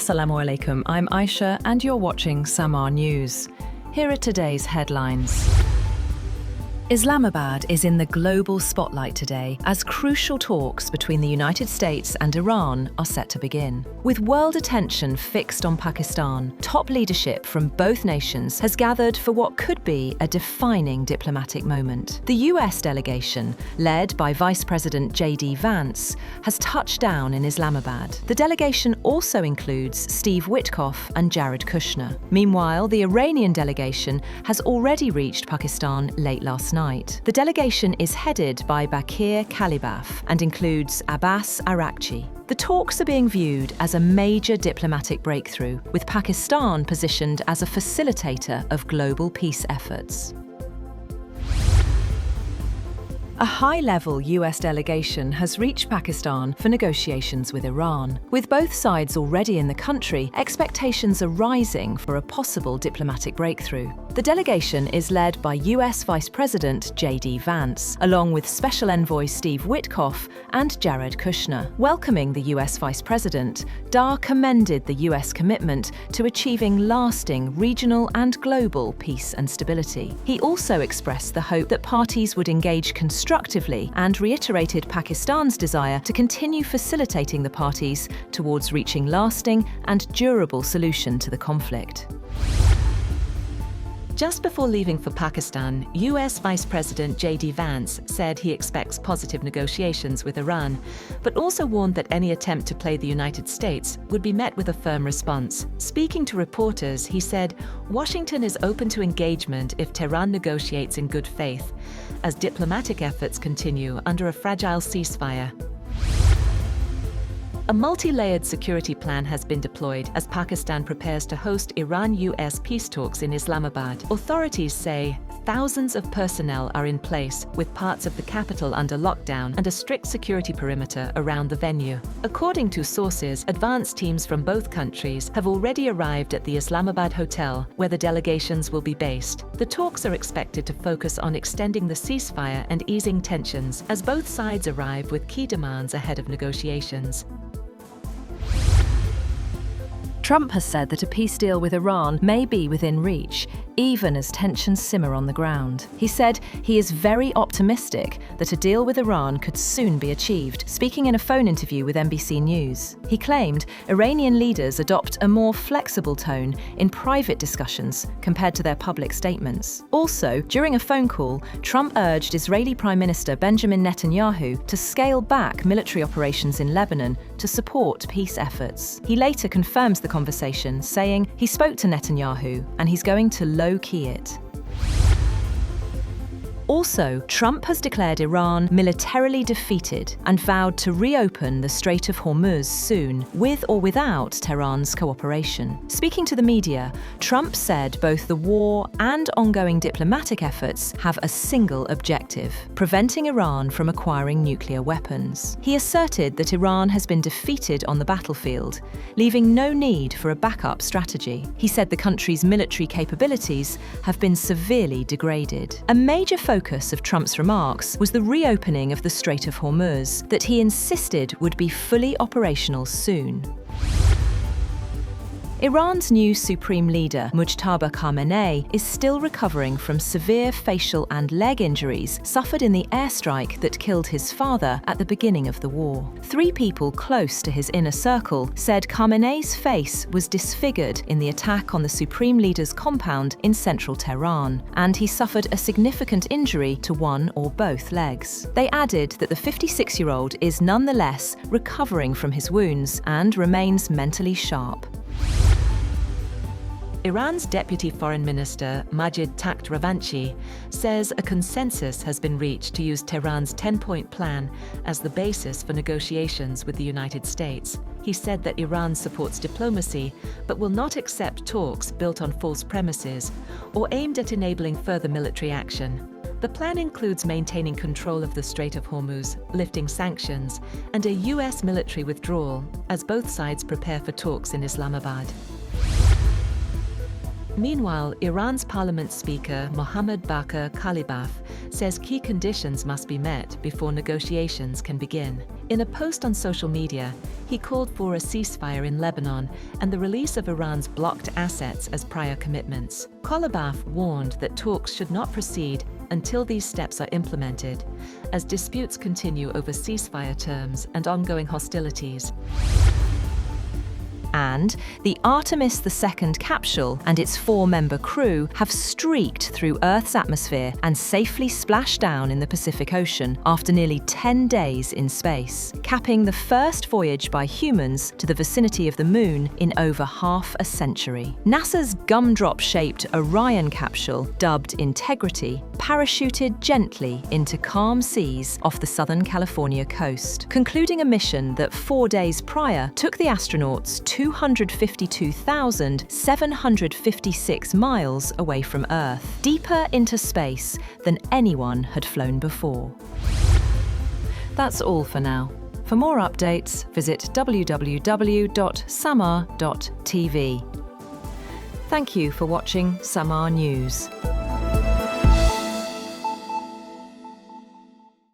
Assalamu alaikum, I'm Aisha and you're watching Samaa News. Here are today's headlines. Islamabad is in the global spotlight today as crucial talks between the United States and Iran are set to begin. With world attention fixed on Pakistan, top leadership from both nations has gathered for what could be a defining diplomatic moment. The US delegation, led by Vice President Vance, has touched down in Islamabad. The delegation also includes Steve Witkoff and Jared Kushner. Meanwhile, the Iranian delegation has already reached Pakistan late last night. The delegation is headed by Bakir Kalibaf and includes Abbas Arakchi. The talks are being viewed as a major diplomatic breakthrough, with Pakistan positioned as a facilitator of global peace efforts. A high-level US delegation has reached Pakistan for negotiations with Iran. With both sides already in the country, expectations are rising for a possible diplomatic breakthrough. The delegation is led by US Vice President Vance, along with Special Envoy Steve Witkoff and Jared Kushner. Welcoming the US Vice President, Dar commended the US commitment to achieving lasting regional and global peace and stability. He also expressed the hope that parties would engage constructively and reiterated Pakistan's desire to continue facilitating the parties towards reaching lasting and durable solution to the conflict. Just before leaving for Pakistan, US Vice President Vance said he expects positive negotiations with Iran, but also warned that any attempt to play the United States would be met with a firm response. Speaking to reporters, he said, "Washington is open to engagement if Tehran negotiates in good faith, as diplomatic efforts continue under a fragile ceasefire." A multi-layered security plan has been deployed as Pakistan prepares to host Iran-US peace talks in Islamabad. Authorities say thousands of personnel are in place, with parts of the capital under lockdown and a strict security perimeter around the venue. According to sources, advance teams from both countries have already arrived at the Islamabad hotel, where the delegations will be based. The talks are expected to focus on extending the ceasefire and easing tensions, as both sides arrive with key demands ahead of negotiations. Trump has said that a peace deal with Iran may be within reach, even as tensions simmer on the ground. He said he is very optimistic that a deal with Iran could soon be achieved, speaking in a phone interview with NBC News. He claimed Iranian leaders adopt a more flexible tone in private discussions compared to their public statements. Also, during a phone call, Trump urged Israeli Prime Minister Benjamin Netanyahu to scale back military operations in Lebanon to support peace efforts. He later confirms the conversation, saying he spoke to Netanyahu and he's going to low-key it. Also, Trump has declared Iran militarily defeated and vowed to reopen the Strait of Hormuz soon, with or without Tehran's cooperation. Speaking to the media, Trump said both the war and ongoing diplomatic efforts have a single objective: preventing Iran from acquiring nuclear weapons. He asserted that Iran has been defeated on the battlefield, leaving no need for a backup strategy. He said the country's military capabilities have been severely degraded. A major focus of Trump's remarks was the reopening of the Strait of Hormuz, that he insisted would be fully operational soon. Iran's new supreme leader, Mujtaba Khamenei, is still recovering from severe facial and leg injuries suffered in the airstrike that killed his father at the beginning of the war. 3 people close to his inner circle said Khamenei's face was disfigured in the attack on the supreme leader's compound in central Tehran, and he suffered a significant injury to one or both legs. They added that the 56-year-old is nonetheless recovering from his wounds and remains mentally sharp. Iran's Deputy Foreign Minister Majid Takht Ravanchi says a consensus has been reached to use Tehran's 10-point plan as the basis for negotiations with the United States. He said that Iran supports diplomacy but will not accept talks built on false premises or aimed at enabling further military action. The plan includes maintaining control of the Strait of Hormuz, lifting sanctions, and a US military withdrawal as both sides prepare for talks in Islamabad. Meanwhile, Iran's parliament speaker Mohammad Bakir Kalibaf says key conditions must be met before negotiations can begin. In a post on social media, he called for a ceasefire in Lebanon and the release of Iran's blocked assets as prior commitments. Kolobaf warned that talks should not proceed until these steps are implemented, as disputes continue over ceasefire terms and ongoing hostilities. And the Artemis II capsule and its 4-member crew have streaked through Earth's atmosphere and safely splashed down in the Pacific Ocean after nearly 10 days in space, capping the first voyage by humans to the vicinity of the Moon in over half a century. NASA's gumdrop-shaped Orion capsule, dubbed Integrity, parachuted gently into calm seas off the Southern California coast, concluding a mission that 4 days prior took the astronauts 252,756 miles away from Earth, deeper into space than anyone had flown before. That's all for now. For more updates, visit www.samaa.tv. Thank you for watching Samaa News.